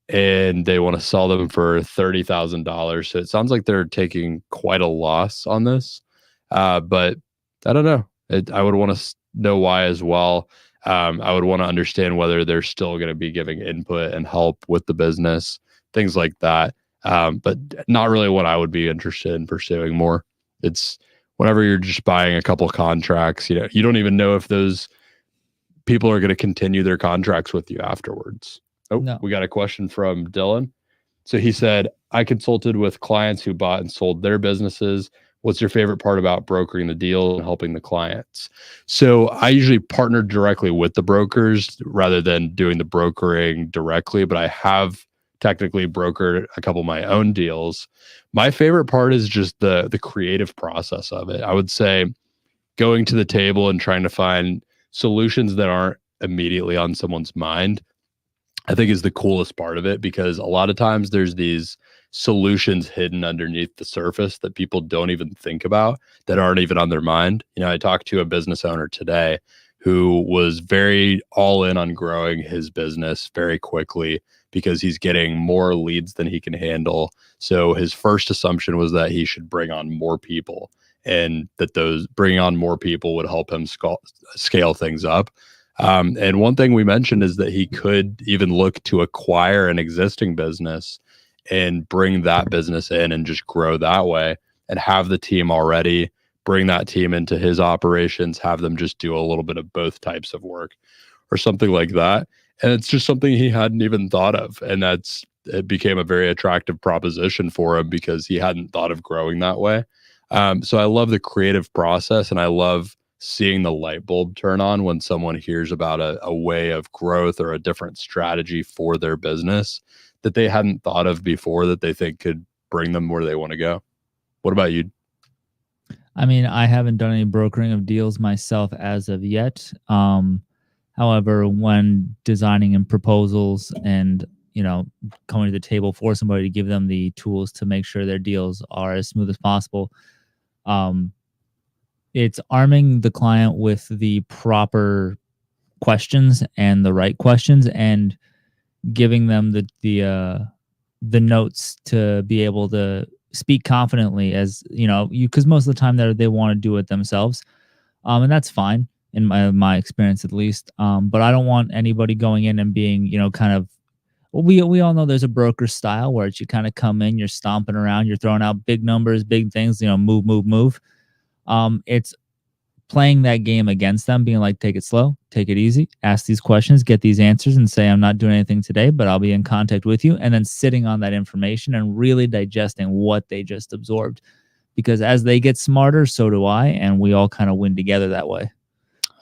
and they want to sell them for $30,000. So it sounds like they're taking quite a loss on this. But I don't know. I would want to know why as well. I would want to understand whether they're still going to be giving input and help with the business, things like that. But not really what I would be interested in pursuing more. It's whenever you're just buying a couple contracts, you don't even know if those people are going to continue their contracts with you afterwards. Oh, no. We got a question from Dylan. So he said, I consulted with clients who bought and sold their businesses. What's your favorite part about brokering the deal and helping the clients? So I usually partner directly with the brokers rather than doing the brokering directly, but I have technically brokered a couple of my own deals. My favorite part is just the creative process of it. I would say going to the table and trying to find solutions that aren't immediately on someone's mind, I think is the coolest part of it, because a lot of times there's these solutions hidden underneath the surface that people don't even think about, that aren't even on their mind. I talked to a business owner today who was very all in on growing his business very quickly because he's getting more leads than he can handle. So his first assumption was that he should bring on more people, and that those bringing on more people would help him scale things up. And one thing we mentioned is that he could even look to acquire an existing business and bring that business in and just grow that way, and have the team already, bring that team into his operations, have them just do a little bit of both types of work or something like that. And it's just something he hadn't even thought of. And it became a very attractive proposition for him because he hadn't thought of growing that way. So I love the creative process, and I love seeing the light bulb turn on when someone hears about a way of growth or a different strategy for their business that they hadn't thought of before, that they think could bring them where they want to go. What about you? I mean, I haven't done any brokering of deals myself as of yet. However, when designing and proposals and, coming to the table for somebody to give them the tools to make sure their deals are as smooth as possible, it's arming the client with the proper questions and the right questions, and giving them the notes to be able to speak confidently, as because most of the time they want to do it themselves, and that's fine in my experience at least. But I don't want anybody going in and being kind of, we all know there's a broker style where it's you kind of come in, you're stomping around, you're throwing out big numbers, big things, move. It's playing that game against them, being like, take it slow, take it easy, ask these questions, get these answers, and say, I'm not doing anything today, but I'll be in contact with you. And then sitting on that information and really digesting what they just absorbed, because as they get smarter, so do I, and we all kind of win together that way.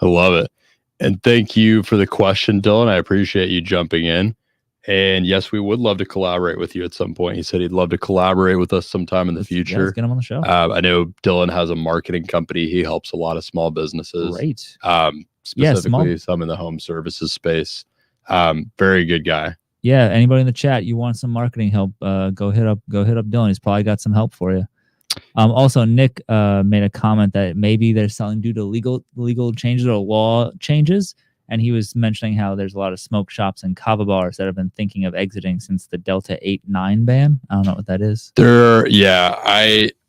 I love it. And thank you for the question, Dylan. I appreciate you jumping in. And yes, we would love to collaborate with you at some point. He said he'd love to collaborate with us sometime in the future. Let's get him on the show. I know Dylan has a marketing company. He helps a lot of small businesses. Great. Specifically some in the home services space. Very good guy. Yeah. Anybody in the chat, you want some marketing help, go hit up Dylan. He's probably got some help for you. Also, Nick made a comment that maybe they're selling due to legal changes or law changes, And he was mentioning how there's a lot of smoke shops and kava bars that have been thinking of exiting since the Delta 8-9 ban. I don't know what that is.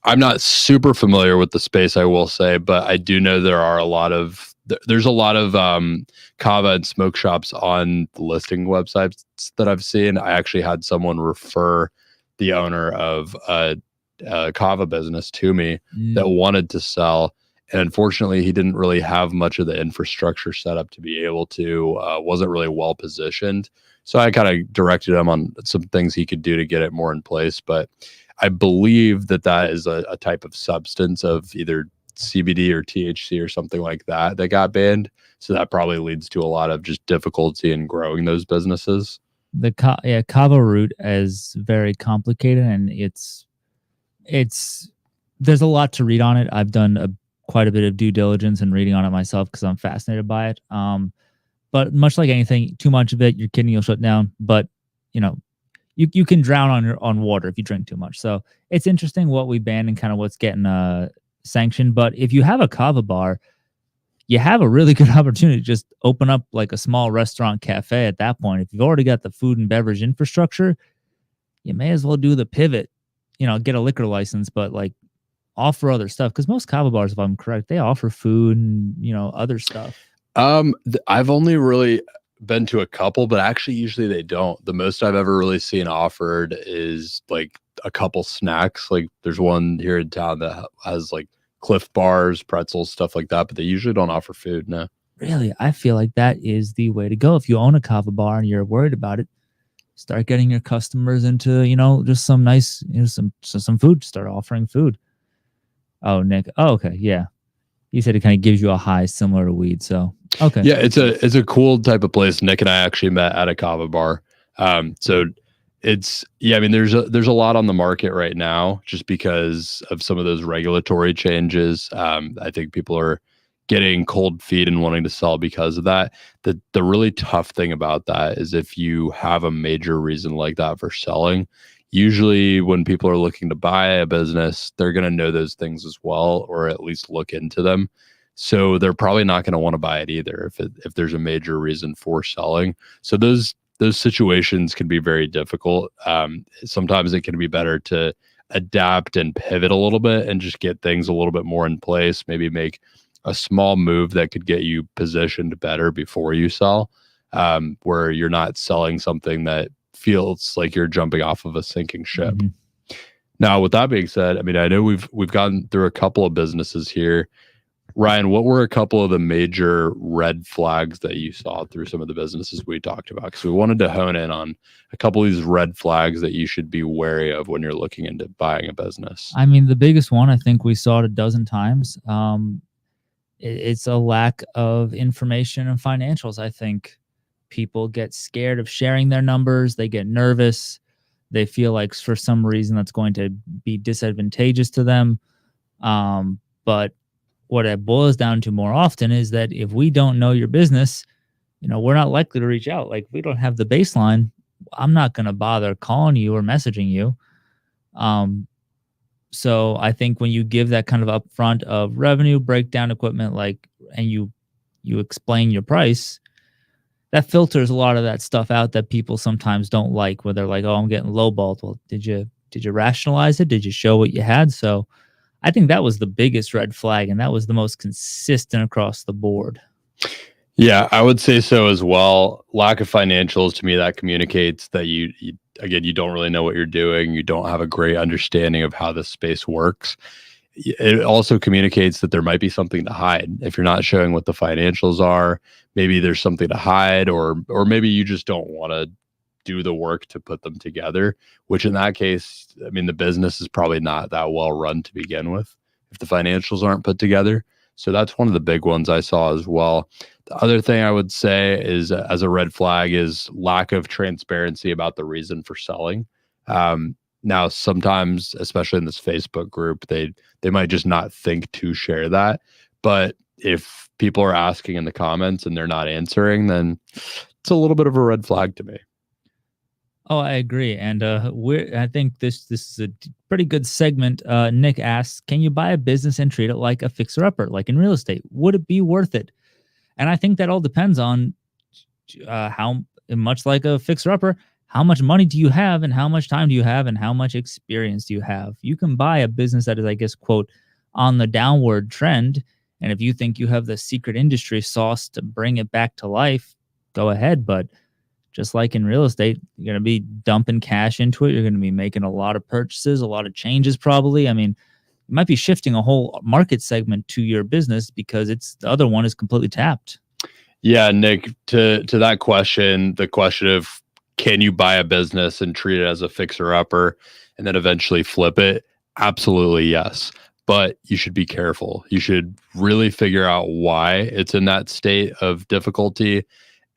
I'm not super familiar with the space, I will say, but I do know there's a lot of kava and smoke shops on the listing websites that I've seen. I actually had someone refer the owner of a kava business to me that wanted to sell. And unfortunately, he didn't really have much of the infrastructure set up to be able to, wasn't really well positioned. So I kind of directed him on some things he could do to get it more in place. But I believe that is a type of substance of either CBD or THC or something like that got banned. So that probably leads to a lot of just difficulty in growing those businesses. The kava root is very complicated, and it's there's a lot to read on it. I've done quite a bit of due diligence and reading on it myself because I'm fascinated by it. But much like anything, too much of it, your kidney will shut down. But you can drown on water if you drink too much. So it's interesting what we ban and kind of what's getting sanctioned. But if you have a kava bar, you have a really good opportunity to just open up like a small restaurant cafe at that point. If you've already got the food and beverage infrastructure, you may as well do the pivot, get a liquor license, but like offer other stuff. Because most kava bars, if I'm correct, they offer food and, other stuff. I've only really been to a couple, but actually usually they don't. The most I've ever really seen offered is like a couple snacks. Like there's one here in town that has like Cliff bars, pretzels, stuff like that, but they usually don't offer food. No. Really? I feel like that is the way to go. If you own a kava bar and you're worried about it, start getting your customers into, just some nice, some food. Start offering food. Oh, Nick. Oh, okay. Yeah. He said it kind of gives you a high similar to weed. So, okay. Yeah, it's a cool type of place. Nick and I actually met at a kava bar. So I mean, there's a lot on the market right now just because of some of those regulatory changes. I think people are getting cold feet and wanting to sell because of that. The really tough thing about that is if you have a major reason like that for selling, usually when people are looking to buy a business, they're going to know those things as well, or at least look into them. So they're probably not going to want to buy it either if there's a major reason for selling. So those situations can be very difficult. Sometimes it can be better to adapt and pivot a little bit and just get things a little bit more in place. Maybe make a small move that could get you positioned better before you sell, where you're not selling something that feels like you're jumping off of a sinking ship. Mm-hmm. Now, with that being said, I mean, I know we've gone through a couple of businesses here. Ryan, what were a couple of the major red flags that you saw through some of the businesses we talked about? Because we wanted to hone in on a couple of these red flags that you should be wary of when you're looking into buying a business. I mean, the biggest one, I think we saw it a dozen times. It's a lack of information and financials. I think people get scared of sharing their numbers. They get nervous. They feel like for some reason that's going to be disadvantageous to them. But what it boils down to more often is that if we don't know your business, we're not likely to reach out. Like if we don't have the baseline, I'm not going to bother calling you or messaging you. So I think when you give that kind of upfront of revenue breakdown equipment, and you explain your price, that filters a lot of that stuff out that people sometimes don't like, where they're like, oh, I'm getting lowballed. Well, did you rationalize it? Did you show what you had? So I think that was the biggest red flag, and that was the most consistent across the board. Yeah, I would say so as well. Lack of financials, to me, that communicates that you don't really know what you're doing. You don't have a great understanding of how this space works. It also communicates that there might be something to hide. If you're not showing what the financials are, maybe there's something to hide, or maybe you just don't want to do the work to put them together, which in that case, I mean, the business is probably not that well run to begin with if the financials aren't put together. So that's one of the big ones I saw as well. The other thing I would say is, as a red flag, is lack of transparency about the reason for selling. Now, sometimes, especially in this Facebook group, they might just not think to share that. But if people are asking in the comments and they're not answering, then it's a little bit of a red flag to me. Oh, I agree. And I think this is a pretty good segment. Nick asks, can you buy a business and treat it like a fixer-upper, like in real estate? Would it be worth it? And I think that all depends on how much like a fixer upper, how much money do you have and how much time do you have and how much experience do you have? You can buy a business that is, I guess, quote, on the downward trend. And if you think you have the secret industry sauce to bring it back to life, go ahead. But just like in real estate, you're going to be dumping cash into it. You're going to be making a lot of purchases, a lot of changes probably. I mean, you might be shifting a whole market segment to your business because the other one is completely tapped. Yeah, Nick, to that question, the question of can you buy a business and treat it as a fixer upper and then eventually flip it? Absolutely, yes. But you should be careful. You should really figure out why it's in that state of difficulty.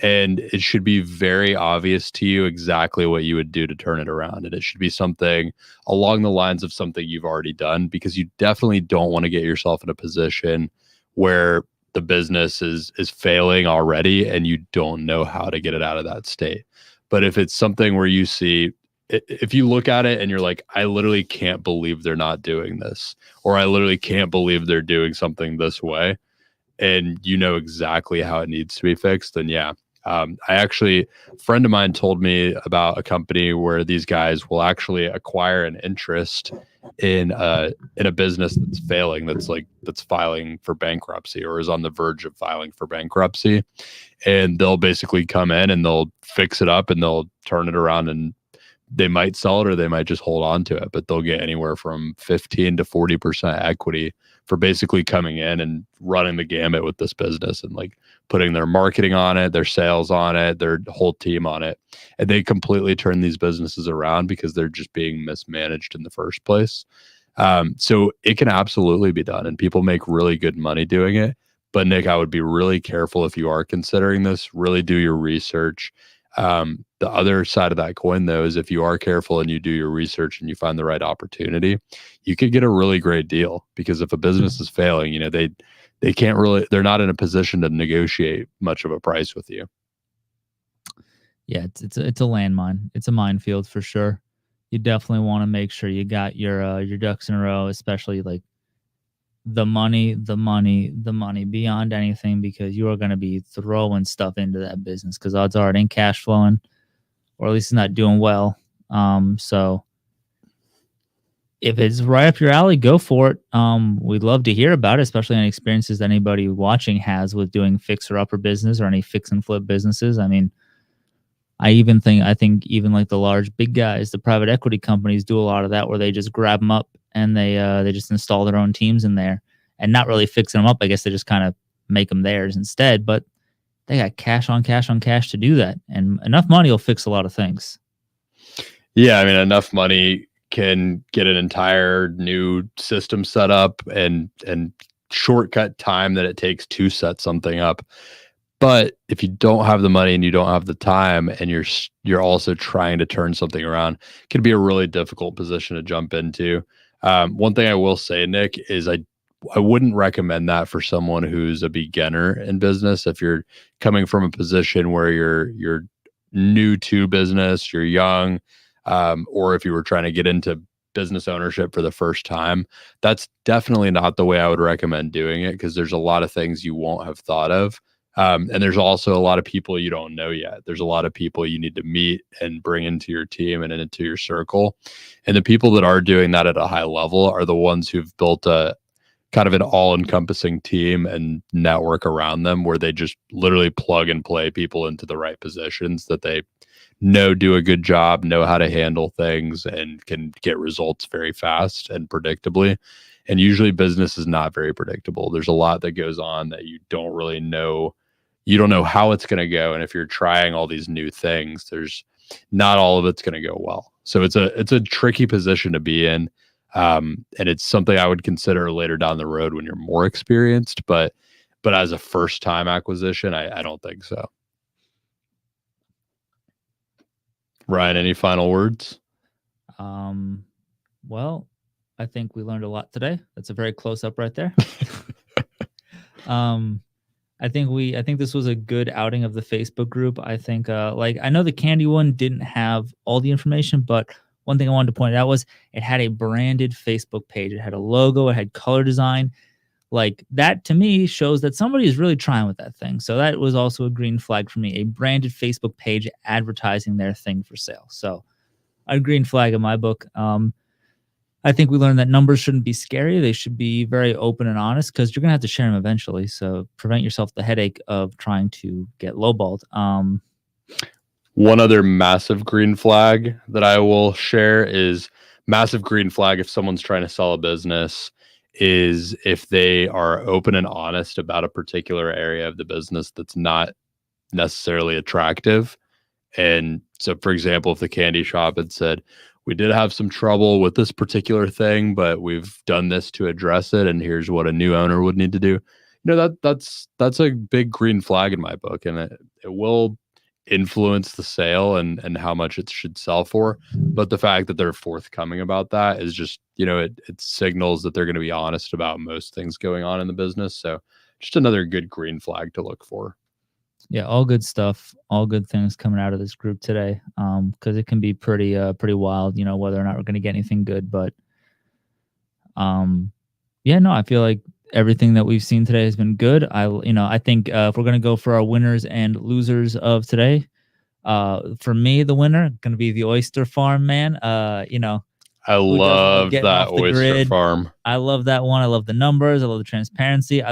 And it should be very obvious to you exactly what you would do to turn it around. And it should be something along the lines of something you've already done, because you definitely don't want to get yourself in a position where the business is failing already and you don't know how to get it out of that state. But if it's something where you see, if you look at it and you're like, I literally can't believe they're not doing this, or I literally can't believe they're doing something this way, and you know exactly how it needs to be fixed, then yeah. I actually, a friend of mine told me about a company where these guys will actually acquire an interest in a business that's failing, that's filing for bankruptcy or is on the verge of filing for bankruptcy, and they'll basically come in and they'll fix it up and they'll turn it around, and they might sell it or they might just hold on to it, but they'll get anywhere from 15 to 40% equity for basically coming in and running the gamut with this business and like putting their marketing on it, their sales on it, their whole team on it. And they completely turn these businesses around because they're just being mismanaged in the first place. So it can absolutely be done and people make really good money doing it. But Nick, I would be really careful if you are considering this, really do your research. The other side of that coin, though, is if you are careful and you do your research and you find the right opportunity, you could get a really great deal, because if a business is failing, you know, they can't really, they're not in a position to negotiate much of a price with you. Yeah, it's a landmine. It's a minefield for sure. You definitely want to make sure you got your ducks in a row, especially like the money beyond anything, because you are going to be throwing stuff into that business because odds are it ain't cash flowing, or at least it's not doing well. So if it's right up your alley, go for it. We'd love to hear about it, especially any experiences that anybody watching has with doing fixer upper business or any fix and flip businesses. I mean, I think even like the large big guys, the private equity companies do a lot of that, where they just grab them up and they just install their own teams in there and not really fixing them up. I guess they just kind of make them theirs instead, but they got cash on cash on cash to do that. And enough money will fix a lot of things. Yeah. I mean, enough money can get an entire new system set up and shortcut time that it takes to set something up. But if you don't have the money and you don't have the time and you're also trying to turn something around, it can be a really difficult position to jump into. One thing I will say, Nick, is I wouldn't recommend that for someone who's a beginner in business. If you're coming from a position where you're new to business, you're young, or if you were trying to get into business ownership for the first time, that's definitely not the way I would recommend doing it, because there's a lot of things you won't have thought of. And there's also a lot of people you don't know yet. There's a lot of people you need to meet and bring into your team and into your circle. And the people that are doing that at a high level are the ones who've built a kind of an all-encompassing team and network around them, where they just literally plug and play people into the right positions that they know do a good job, know how to handle things, and can get results very fast and predictably. And usually business is not very predictable. There's a lot that goes on that you don't really know. You don't know how it's going to go. And if you're trying all these new things, there's not all of it's going to go well. So it's a tricky position to be in. And it's something I would consider later down the road when you're more experienced, but as a first time acquisition, I don't think so. Ryan, any final words? Well, I think we learned a lot today. That's a very close up right there. I think this was a good outing of the Facebook group. I think I know the candy one didn't have all the information, but one thing I wanted to point out was it had a branded Facebook page. It had a logo, it had color design. Like that to me shows that somebody is really trying with that thing. So that was also a green flag for me, a branded Facebook page advertising their thing for sale. So a green flag in my book. I think we learned that numbers shouldn't be scary. They should be very open and honest because you're going to have to share them eventually. So prevent yourself the headache of trying to get lowballed. One other massive green flag that I will share is massive green flag if someone's trying to sell a business is if they are open and honest about a particular area of the business that's not necessarily attractive. And so, for example, if the candy shop had said, we did have some trouble with this particular thing, but we've done this to address it, and here's what a new owner would need to do. That's a big green flag in my book, and it will influence the sale and how much it should sell for. But the fact that they're forthcoming about that is just, it signals that they're going to be honest about most things going on in the business. So just another good green flag to look for. Yeah, all good stuff, all good things coming out of this group today. Because it can be pretty wild, whether or not we're going to get anything good. But yeah, no, I feel like everything that we've seen today has been good. I think if we're going to go for our winners and losers of today, for me, the winner going to be the oyster farm, man. I love that oyster farm. I love that one. I love the numbers. I love the transparency.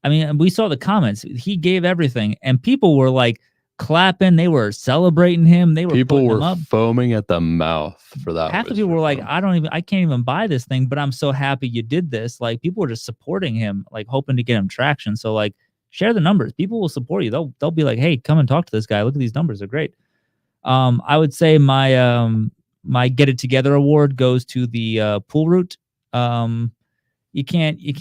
We saw the comments. He gave everything, and people were like clapping. They were celebrating him. People were foaming at the mouth for that. Half the people were like, I can't even buy this thing, but I'm so happy you did this. Like, people were just supporting him, like hoping to get him traction. So like, share the numbers. People will support you. They'll be like, hey, come and talk to this guy. Look at these numbers. They're great. I would say my Get It Together award goes to the pool route. You can't let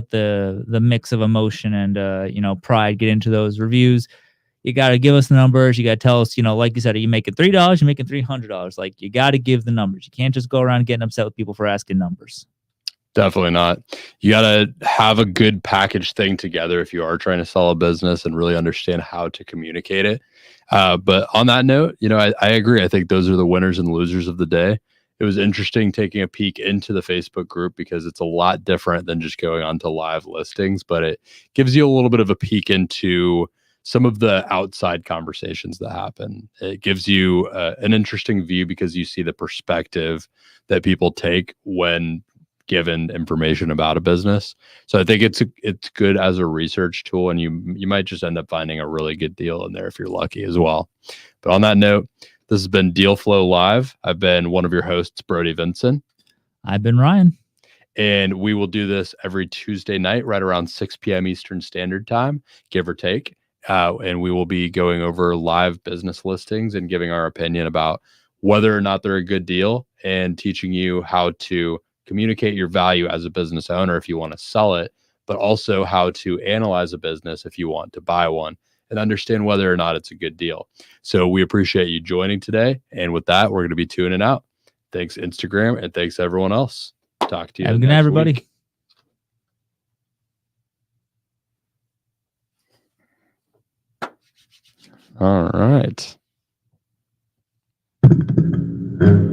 the mix of emotion and pride get into those reviews. You got to give us the numbers. You got to tell us, like you said, are you making $3? You're making $300. Like, you got to give the numbers. You can't just go around getting upset with people for asking numbers. Definitely not. You got to have a good package thing together if you are trying to sell a business and really understand how to communicate it. But on that note, I agree. I think those are the winners and losers of the day. It was interesting taking a peek into the Facebook group because it's a lot different than just going on to live listings, but it gives you a little bit of a peek into some of the outside conversations that happen. It gives you an interesting view because you see the perspective that people take when given information about a business. So I think it's good as a research tool, and you might just end up finding a really good deal in there if you're lucky as well. But on that note, this has been Deal Flow Live. I've been one of your hosts, Brody Vinson. I've been Ryan. And we will do this every Tuesday night, right around 6 p.m. Eastern Standard Time, give or take. And we will be going over live business listings and giving our opinion about whether or not they're a good deal and teaching you how to communicate your value as a business owner if you want to sell it, but also how to analyze a business if you want to buy one and understand whether or not it's a good deal. So we appreciate you joining today. And with that, we're going to be tuning out. Thanks, Instagram, and thanks, everyone else. Talk to you. Have a good night, everybody. Week. All right.